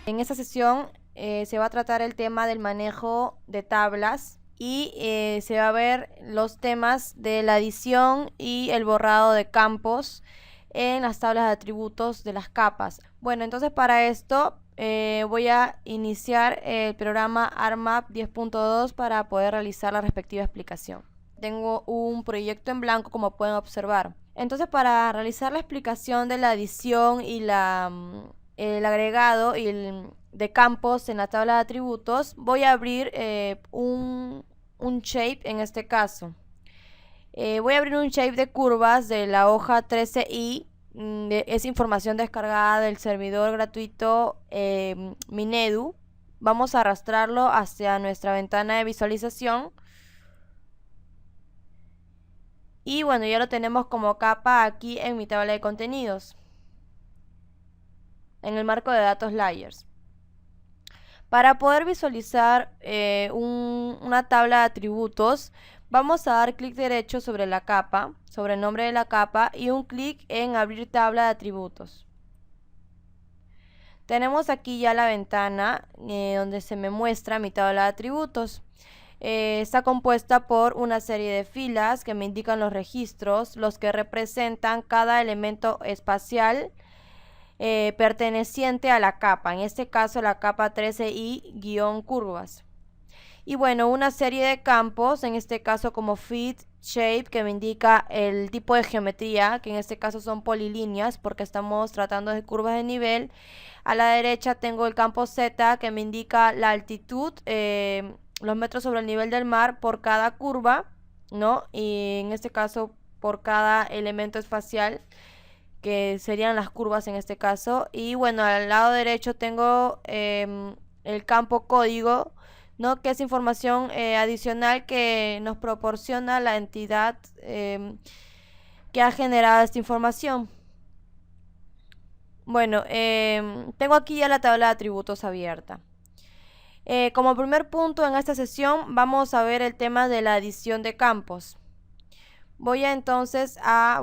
En esta sesión se va a tratar el tema del manejo de tablas y se va a ver los temas de la adición y el borrado de campos en las tablas de atributos de las capas. Bueno, entonces para esto voy a iniciar el programa ARMAP 10.2 para poder realizar la respectiva explicación. Tengo un proyecto en blanco, como pueden observar. Entonces, para realizar la explicación de la adición y el agregado de campos en la tabla de atributos, voy a abrir un shape en este caso. Voy a abrir un shape de curvas de la hoja 13i. Es información descargada del servidor gratuito Minedu. Vamos a arrastrarlo hacia nuestra ventana de visualización. Y bueno, ya lo tenemos como capa aquí en mi tabla de contenidos, en el marco de datos layers. Para poder visualizar una tabla de atributos, vamos a dar clic derecho sobre la capa, sobre el nombre de la capa, y un clic en abrir tabla de atributos. Tenemos aquí ya la ventana donde se me muestra mi tabla de atributos. Está compuesta por una serie de filas que me indican los registros, los que representan cada elemento espacial perteneciente a la capa, en este caso la capa 13i-curvas. Y bueno, una serie de campos, en este caso como fit, shape, que me indica el tipo de geometría, que en este caso son polilíneas porque estamos tratando de curvas de nivel. A la derecha tengo el campo Z, que me indica la altitud, los metros sobre el nivel del mar por cada curva, ¿no? Y en este caso por cada elemento espacial, que serían las curvas en este caso. Y bueno, al lado derecho tengo el campo código, ¿no? Que es información adicional que nos proporciona la entidad que ha generado esta información. Bueno, tengo aquí ya la tabla de atributos abierta. Como primer punto en esta sesión vamos a ver el tema de la adición de campos. Voy a entonces a,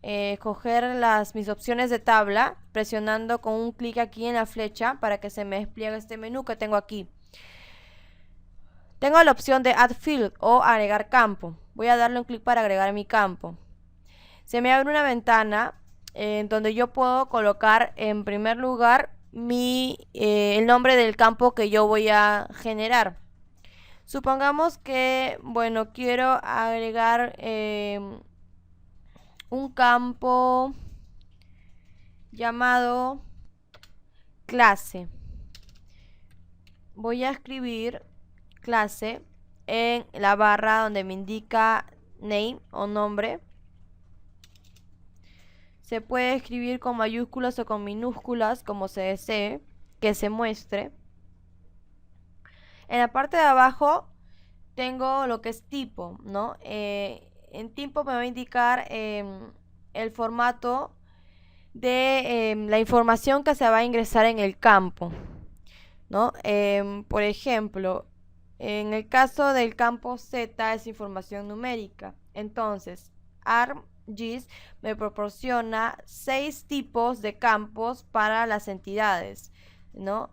escoger mis opciones de tabla, presionando con un clic aquí en la flecha para que se me despliegue este menú que tengo aquí. Tengo la opción de Add Field o agregar campo. Voy a darle un clic para agregar mi campo. Se me abre una ventana en donde yo puedo colocar en primer lugar el nombre del campo que yo voy a generar. Supongamos que, bueno, quiero agregar un campo llamado clase. Voy a escribir clase en la barra donde me indica name o nombre. Se puede escribir con mayúsculas o con minúsculas, como se desee que se muestre. En la parte de abajo tengo lo que es tipo, ¿no? En tipo me va a indicar el formato de la información que se va a ingresar en el campo, ¿no? Por ejemplo, en el caso del campo Z es información numérica. Entonces, ArcGIS me proporciona 6 tipos de campos para las entidades, ¿no?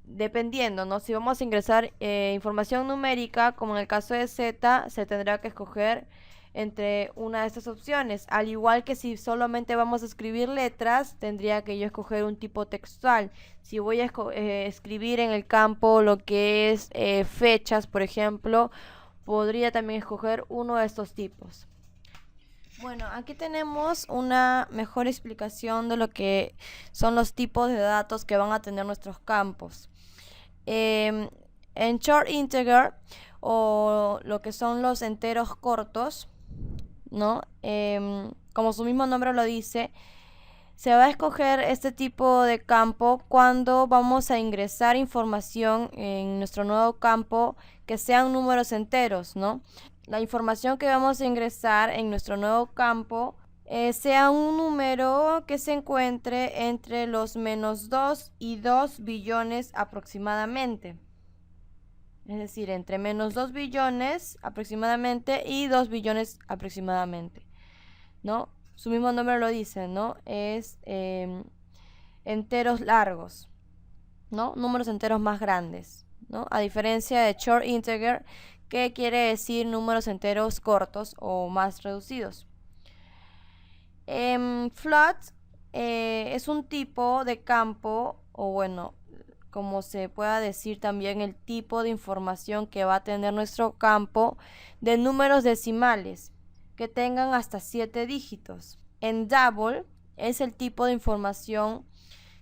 Dependiendo, ¿no? Si vamos a ingresar información numérica, como en el caso de Z, se tendrá que escoger entre una de estas opciones. Al igual que si solamente vamos a escribir letras, tendría que yo escoger un tipo textual. Si voy a escribir en el campo lo que es fechas, por ejemplo, podría también escoger uno de estos tipos. Bueno, aquí tenemos una mejor explicación de lo que son los tipos de datos que van a tener nuestros campos. En short integer, o lo que son los enteros cortos, ¿no? Como su mismo nombre lo dice, se va a escoger este tipo de campo cuando vamos a ingresar información en nuestro nuevo campo que sean números enteros, ¿no? La información que vamos a ingresar en nuestro nuevo campo sea un número que se encuentre entre los -2 y 2 billones aproximadamente. Es decir, entre -2 billones aproximadamente y 2 billones aproximadamente, ¿no? Su mismo nombre lo dice, ¿no? Es enteros largos, ¿no? Números enteros más grandes, ¿no? A diferencia de short integer, que quiere decir números enteros cortos o más reducidos. Float es un tipo de campo, o bueno, como se pueda decir también el tipo de información que va a tener nuestro campo de números decimales que tengan hasta 7 dígitos. En double es el tipo de información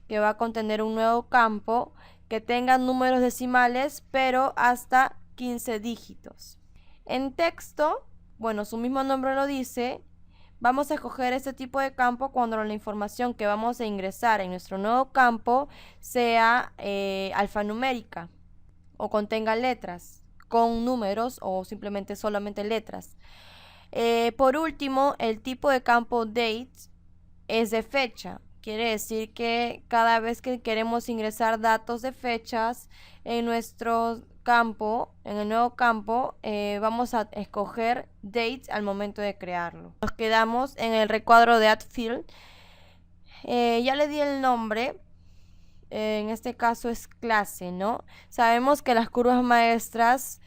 que va a contener un nuevo campo que tenga números decimales pero hasta 15 dígitos. En texto, bueno, su mismo nombre lo dice, vamos a escoger este tipo de campo cuando la información que vamos a ingresar en nuestro nuevo campo sea alfanumérica o contenga letras con números o simplemente solamente letras. Por último, el tipo de campo date es de fecha. Quiere decir que cada vez que queremos ingresar datos de fechas en nuestro campo, en el nuevo campo, vamos a escoger date al momento de crearlo. Nos quedamos en el recuadro de add field. Ya le di el nombre. En este caso es clase, ¿no? Sabemos que las curvas maestras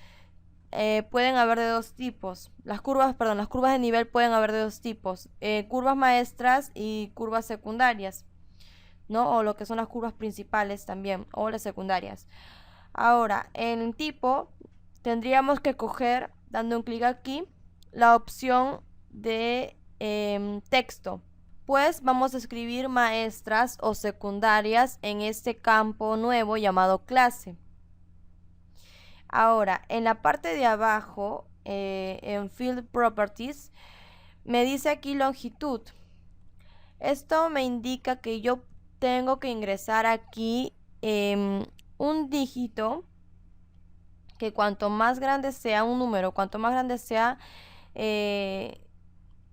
pueden haber de dos tipos. Las curvas de nivel pueden haber de dos tipos. Curvas maestras y curvas secundarias, ¿no? O lo que son las curvas principales también, o las secundarias. Ahora, en el tipo, tendríamos que coger, dando un clic aquí, la opción de texto. Pues vamos a escribir maestras o secundarias en este campo nuevo llamado clase. Ahora, en la parte de abajo, en Field Properties, me dice aquí longitud. Esto me indica que yo tengo que ingresar aquí un dígito, que cuanto más grande sea un número, cuanto más grande sea,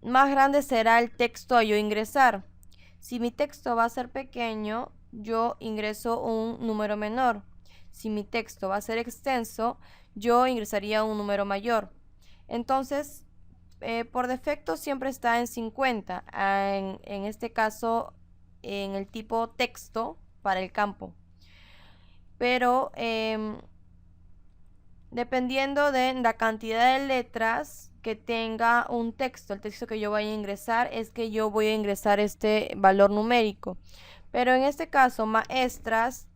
más grande será el texto a yo ingresar. Si mi texto va a ser pequeño, yo ingreso un número menor. Si mi texto va a ser extenso, yo ingresaría un número mayor. Entonces, por defecto siempre está en 50, en este caso en el tipo texto para el campo. Pero dependiendo de la cantidad de letras que tenga un texto, el texto que yo vaya a ingresar, es que yo voy a ingresar este valor numérico. Pero en este caso, maestras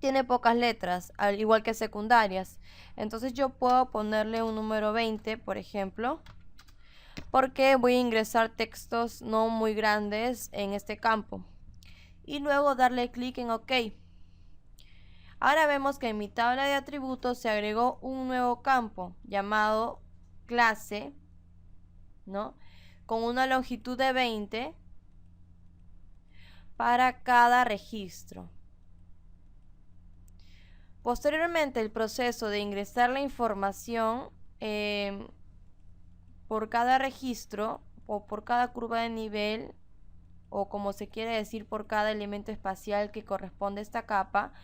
tiene pocas letras, al igual que secundarias. Entonces yo puedo ponerle un número 20, por ejemplo, porque voy a ingresar textos no muy grandes en este campo. Y luego darle clic en OK. Ahora vemos que en mi tabla de atributos se agregó un nuevo campo llamado clase, ¿no? Con una longitud de 20 para cada registro. Posteriormente, el proceso de ingresar la información por cada registro o por cada curva de nivel, o como se quiere decir, por cada elemento espacial que corresponde a esta capa,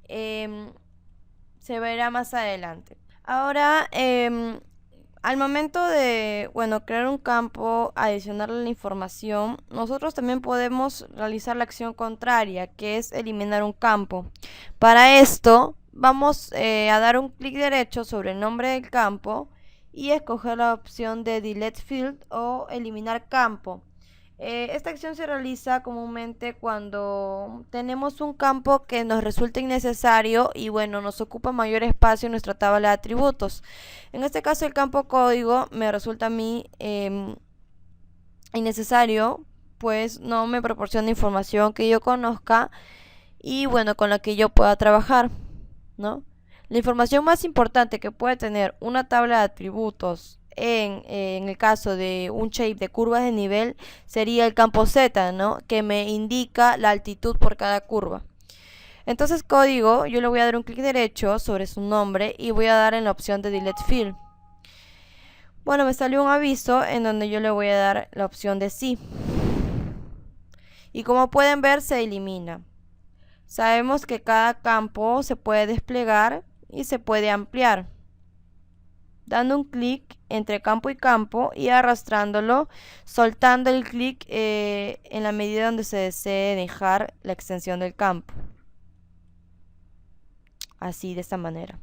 se verá más adelante. Ahora, al momento de, crear un campo, adicionarle la información, nosotros también podemos realizar la acción contraria, que es eliminar un campo. Para esto, vamos a dar un clic derecho sobre el nombre del campo y escoger la opción de Delete Field o eliminar campo. Esta acción se realiza comúnmente cuando tenemos un campo que nos resulta innecesario y nos ocupa mayor espacio en nuestra tabla de atributos. En este caso el campo código me resulta a mí innecesario, pues no me proporciona información que yo conozca y con la que yo pueda trabajar, ¿no? La información más importante que puede tener una tabla de atributos en el caso de un shape de curvas de nivel sería el campo Z, ¿no? Que me indica la altitud por cada curva. Entonces código, yo le voy a dar un clic derecho sobre su nombre y voy a dar en la opción de Delete Field. Me salió un aviso en donde yo le voy a dar la opción de sí. Y como pueden ver, se elimina. Sabemos que cada campo se puede desplegar y se puede ampliar. dando un clic entre campo y campo y arrastrándolo, soltando el clic en la medida donde se desee dejar la extensión del campo. Así, de esta manera.